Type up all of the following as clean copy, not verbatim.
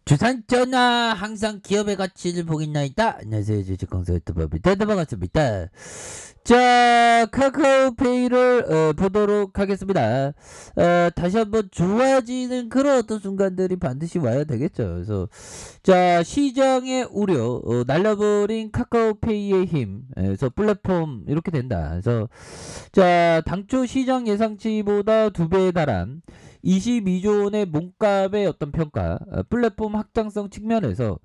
주산전화 항상 기업의 가치를 보겠나이다. 안녕하세요. 주식공사 유튜버비 반갑습니다. 자, 카카오페이를 보도록 하겠습니다. 다시 한번 좋아지는 그런 어떤 순간들이 반드시 와야 되겠죠. 그래서 자, 시장의 우려, 날려버린 카카오페이의 힘, 그래서 플랫폼 이렇게 된다. 그래서 자, 당초 시장 예상치보다 2배에 달한 22조 원의 몸값의 어떤 평가, 플랫폼 확장성 측면에서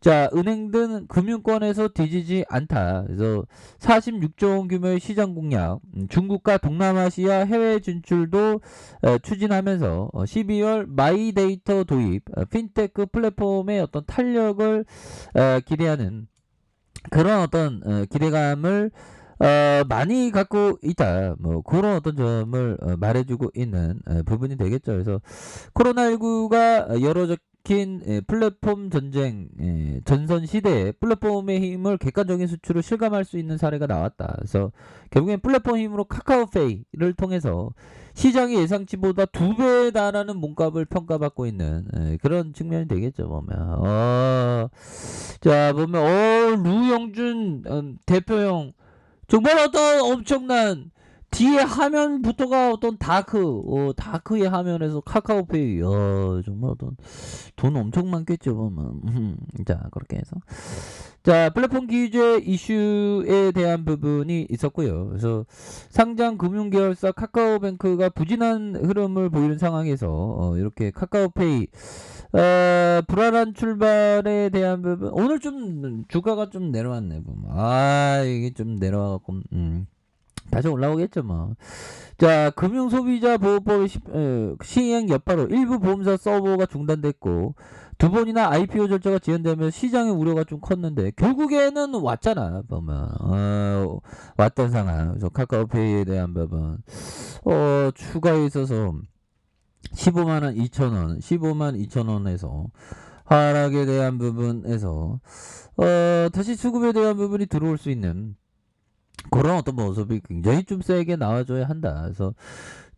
자, 은행 등 금융권에서 뒤지지 않다. 그래서 46조 원 규모의 시장 공략, 중국과 동남아시아 해외 진출도 추진하면서 12월 마이데이터 도입, 핀테크 플랫폼의 어떤 탄력을 기대하는 그런 어떤 기대감을 많이 갖고 있다. 뭐 그런 어떤 점을 말해주고 있는 부분이 되겠죠. 그래서 코로나19가 열어적힌 플랫폼 전쟁 전선 시대에 플랫폼의 힘을 객관적인 수치로 실감할 수 있는 사례가 나왔다. 그래서 결국엔 플랫폼 힘으로 카카오페이를 통해서 시장의 예상치보다 2배에 달하는 몸값을 평가받고 있는 그런 측면이 되겠죠. 보면 자, 보면 루영준 대표형 정말 어떤 엄청난 뒤에 화면부터가 어떤 다크의 화면에서 카카오페이, 정말 어떤 돈 엄청 많겠죠, 보면. 자, 그렇게 해서. 자, 플랫폼 규제 이슈에 대한 부분이 있었고요. 그래서 상장 금융계열사 카카오뱅크가 부진한 흐름을 보이는 상황에서, 이렇게 카카오페이, 불안한 출발에 대한 부분, 오늘 좀 주가가 좀 내려왔네, 보면. 이게 좀 내려와갖고, 다시 올라오겠죠, 뭐. 자, 금융소비자보호법 시행 여파로 일부 보험사 서버가 중단됐고, 2번이나 IPO 절차가 지연되면서 시장의 우려가 좀 컸는데, 결국에는 왔잖아, 보면. 왔던 상황. 그래서 카카오페이에 대한 부분, 추가에 있어서 15만 2천 원, 15만 2천 원에서 하락에 대한 부분에서, 다시 수급에 대한 부분이 들어올 수 있는 그런 어떤 모습이 굉장히 좀 세게 나와줘야 한다. 그래서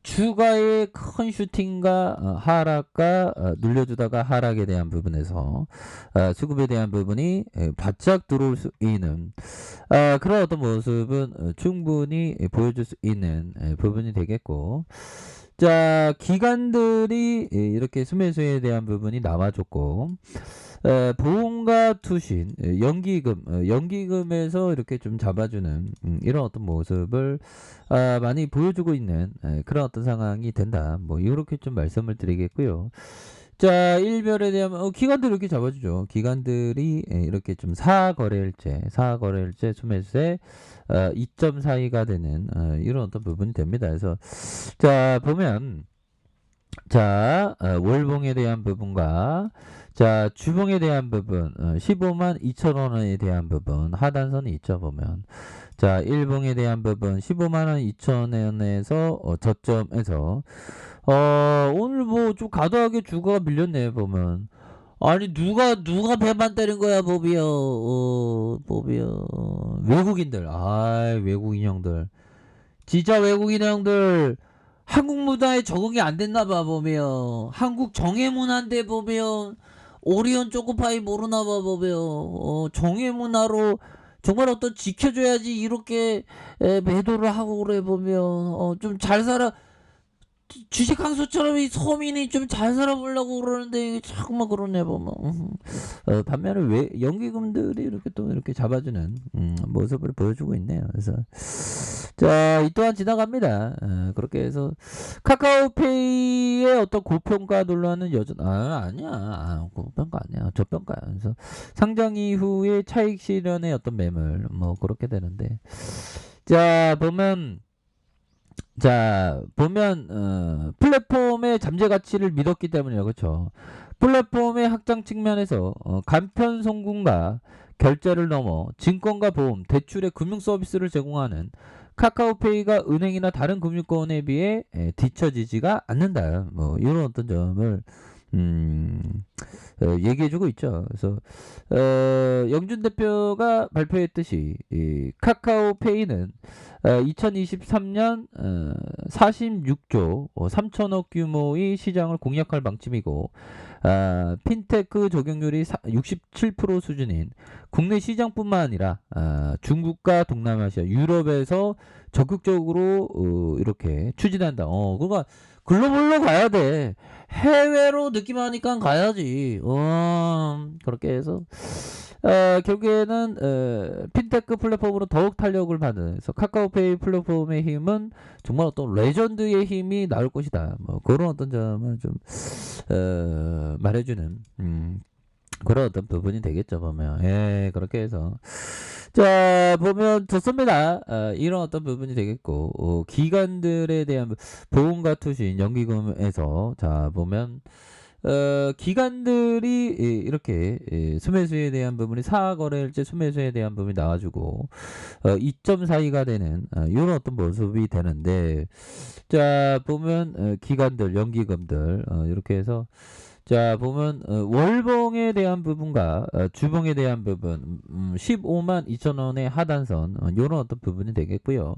추가의 큰 슈팅과 하락과 눌려주다가 하락에 대한 부분에서 수급에 대한 부분이 바짝 들어올 수 있는 그런 어떤 모습은 충분히 보여줄 수 있는 부분이 되겠고, 자, 기관들이 이렇게 수매수에 대한 부분이 나와줬고, 보험과 투신, 연기금에서 이렇게 좀 잡아주는 이런 어떤 모습을 많이 보여주고 있는 그런 어떤 상황이 된다. 뭐 이렇게 좀 말씀을 드리겠고요. 자, 일별에 대한 기관들이 이렇게 잡아주죠. 기관들이 이렇게 좀 사거래일제 수매수에 2.42가 되는 이런 어떤 부분이 됩니다. 그래서 자, 보면 자, 월봉에 대한 부분과 자, 주봉에 대한 부분, 15만 2천 원에 대한 부분, 하단선이 있죠, 보면. 자, 일봉에 대한 부분, 15만 원 2천 원에서, 저점에서, 오늘 뭐 좀 과도하게 주가가 밀렸네, 보면. 아니, 누가 배만 때린 거야, 법이요. 외국인들, 외국인 형들. 진짜 외국인 형들. 한국 문화에 적응이 안 됐나 봐, 보면. 한국 정예 문화인데 보면 오리온 초코파이 모르나 봐, 보면. 정예 문화로 정말 어떤 지켜줘야지 이렇게 매도를 하고 그래, 보면. 좀 잘 살아. 주식 강수처럼 이 서민이 좀 잘 살아보려고 그러는데 자꾸만 그러네, 보면. 반면에 연기금들이 이렇게 또 이렇게 잡아주는 모습을 보여주고 있네요. 그래서 자, 이 또한 지나갑니다. 그렇게 해서 카카오페이의 어떤 고평가 논란은 여전 아니야. 고평가 아니야. 저평가야. 그래서 상장 이후에 차익 실현의 어떤 매물 뭐 그렇게 되는데, 자, 보면 플랫폼의 잠재 가치를 믿었기 때문이에요. 그렇죠? 플랫폼의 확장 측면에서 간편 송금과 결제를 넘어 증권과 보험, 대출의 금융 서비스를 제공하는 카카오페이가 은행이나 다른 금융권에 비해 뒤처지지가 않는다. 뭐 이런 어떤 점을 얘기해주고 있죠. 그래서 영준 대표가 발표했듯이 이 카카오페이는 2023년 46조 3천억 규모의 시장을 공략할 방침이고 핀테크 적용률이 67% 수준인 국내 시장뿐만 아니라 중국과 동남아시아, 유럽에서 적극적으로 이렇게 추진한다. 그러니까 글로벌로 가야 돼. 해외로 느낌 하니까 가야지. 그렇게 해서 결국에는 핀테크 플랫폼으로 더욱 탄력을 받는, 그래서 카카오페이 플랫폼의 힘은 정말 어떤 레전드의 힘이 나올 것이다. 뭐 그런 어떤 점을 좀 말해주는 그런 어떤 부분이 되겠죠, 보면. 예, 그렇게 해서 자 보면 좋습니다. 이런 어떤 부분이 되겠고, 기관들에 대한 보험과 투신, 연기금에서 자 보면 기관들이 이렇게 수매수에 대한 부분이 사거래일제 수매수에 대한 부분이 나와주고 2.42가 되는 이런 어떤 모습이 되는데, 자 보면 기관들, 연기금들 이렇게 해서 자 보면 월봉에 대한 부분과 주봉에 대한 부분 15만 2천원의 하단선 요런 어떤 부분이 되겠고요.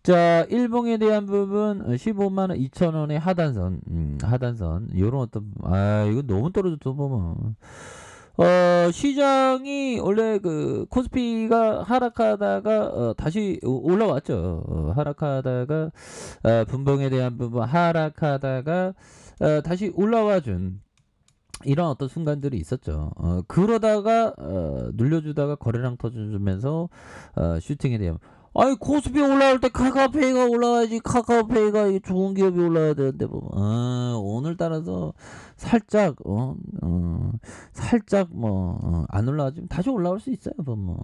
자 일봉에 대한 부분 15만 2천원의 하단선 요런 어떤 이거 너무 떨어졌어 보면. 시장이 원래 그 코스피가 하락하다가 다시 올라왔죠. 하락하다가 분봉에 대한 부분 하락하다가 다시 올라와 준 이런 어떤 순간들이 있었죠. 그러다가 눌려주다가 거래량 터주면서 슈팅에 대한, 아니 코스피 올라올 때 카카오페이가 올라와야지. 카카오페이가 좋은 기업이 올라와야 되는데 뭐 오늘 따라서 살짝 살짝 뭐 안 올라와지면 다시 올라올 수 있어요. 뭐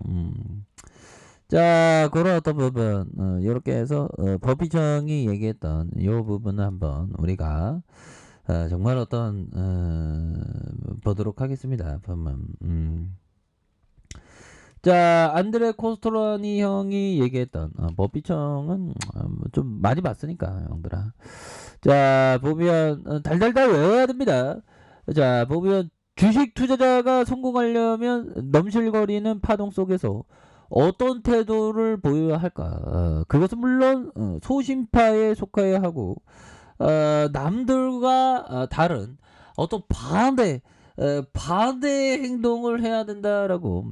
자 그런 어떤 부분 이렇게 해서 법이청이 얘기했던 이 부분을 한번 우리가 정말 어떤 보도록 하겠습니다. 보면 자 안드레 코스토라니 형이 얘기했던 법비청은 좀 많이 봤으니까 형들아. 자 보면 달달달 외워야 됩니다. 자 보면 주식 투자자가 성공하려면 넘실거리는 파동 속에서 어떤 태도를 보여야 할까? 그것은 물론 소심파에 속해야 하고 남들과 다른 어떤 반대 행동을 해야 된다라고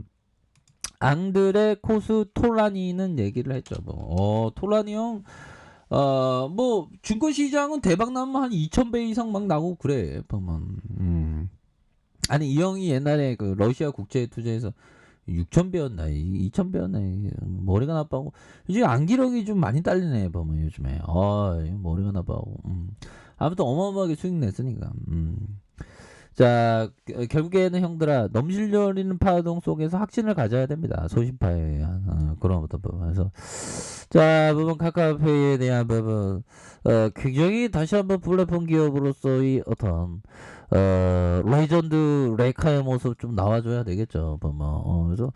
앙드레 코스토라니는 얘기를 했죠. 토라니 형, 뭐 증권시장은 대박 나면 한 2,000배 이상 막 나고 그래. 보면 아니 이 형이 옛날에 그 러시아 국채 투자해서 6,000배였나 2,000배였나 머리가 나빠고 요즘 안기력이 좀 많이 딸리네. 보면 요즘에 머리가 나빠고 아무튼 어마어마하게 수익 냈으니까. 자 결국에는 형들아 넘실거리는 파동 속에서 확신을 가져야 됩니다. 소심파에 그런 어떤 부분에서 자 부분 카카오페이에 대한 부분 굉장히 다시 한번 플랫폼 기업으로서의 어떤 레전드 레카의 모습 좀 나와줘야 되겠죠. 보면 그래서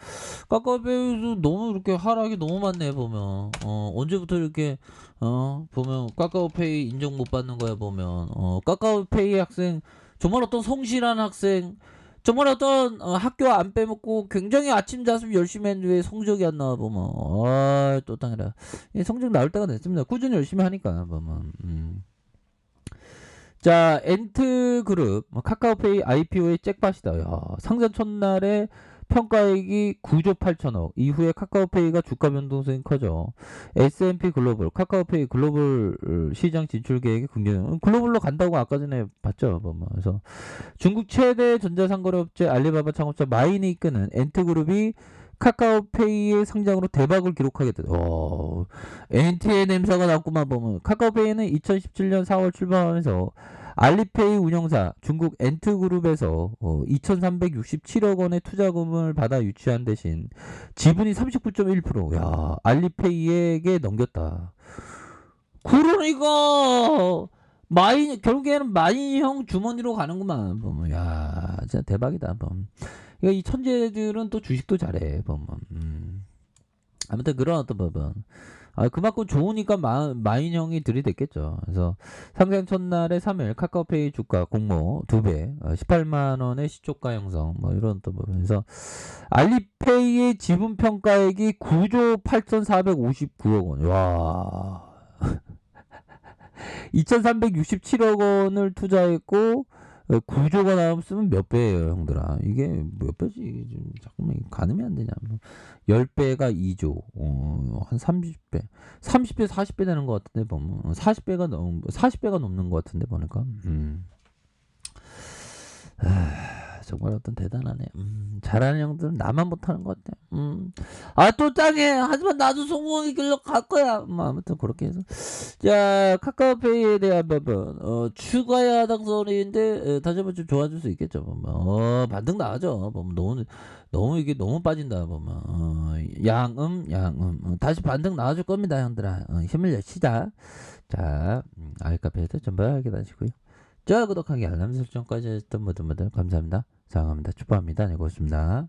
카카오페이도 너무 이렇게 하락이 너무 많네. 보면 언제부터 이렇게 보면 카카오페이 인정 못 받는 거야. 보면 카카오페이 학생 정말 어떤 성실한 학생, 정말 어떤 학교 안 빼먹고 굉장히 아침 자습 열심히 했는데 성적이 안 나와. 보면 또 땅이라 성적 나올 때가 됐습니다. 꾸준히 열심히 하니까. 보면 자 엔트그룹 카카오페이 IPO의 잭팟이다. 야, 상장 첫날에 평가액이 9조 8천억, 이후에 카카오페이가 주가 변동성이 커져 S&P 글로벌 카카오페이 글로벌 시장 진출 계획이 긍정. 글로벌로 간다고 아까 전에 봤죠. 그래서 중국 최대 전자상거래업체 알리바바 창업자 마인이 이끄는 엔트그룹이 카카오페이의 상장으로 대박을 기록하게 됐다. 엔트의 냄새가 났구만. 보면 카카오페이는 2017년 4월 출범하면서 알리페이 운영사 중국 엔트그룹에서 2,367억 원의 투자금을 받아 유치한 대신 지분이 39.1%. 야, 알리페이에게 넘겼다. 그러니까 결국에는 마인 형 주머니로 가는구만. 보면 야, 진짜 대박이다. 보면 이 천재들은 또 주식도 잘해. 보면 아무튼 그런 어떤 부분 그만큼 좋으니까 마인형이 들이댔겠죠. 그래서 상장 첫날에 3일 카카오페이 주가 공모 2배, 18만 원의 시초가 형성, 뭐 이런 또 보면서 알리페이의 지분 평가액이 9조 8,459억 원. 와. 2,367억 원을 투자했고 9조가 나왔으면 몇 배예요, 형들아? 이게 몇 배지? 이게 좀 잠깐만 가늠이 안 되냐? 10배가 2조, 한 30배, 30배, 40배 되는 것 같은데 보면 40배가 넘는 것 같은데 보니까. 정말 어떤 대단하네. 잘하는 형들은 나만 못하는 것 같아. 또 짱해. 하지만 나도 성공의 길로 갈 거야. 아무튼 그렇게 해서 자 카카오페이에 대한 부분 추가야 하당 소리인데 다시 한번 좀 좋아질 수 있겠죠. 보면 반등 나죠. 보면 너무 이게 너무 빠진다. 보면 양음 다시 반등 나와줄 겁니다, 형들아. 힘을 내시자. 자 알카페이도 전부 확인하시고요. 자 구독하기 알람 설정까지 했던 모든 분들 감사합니다. 사랑합니다. 축복합니다. 네 고맙습니다.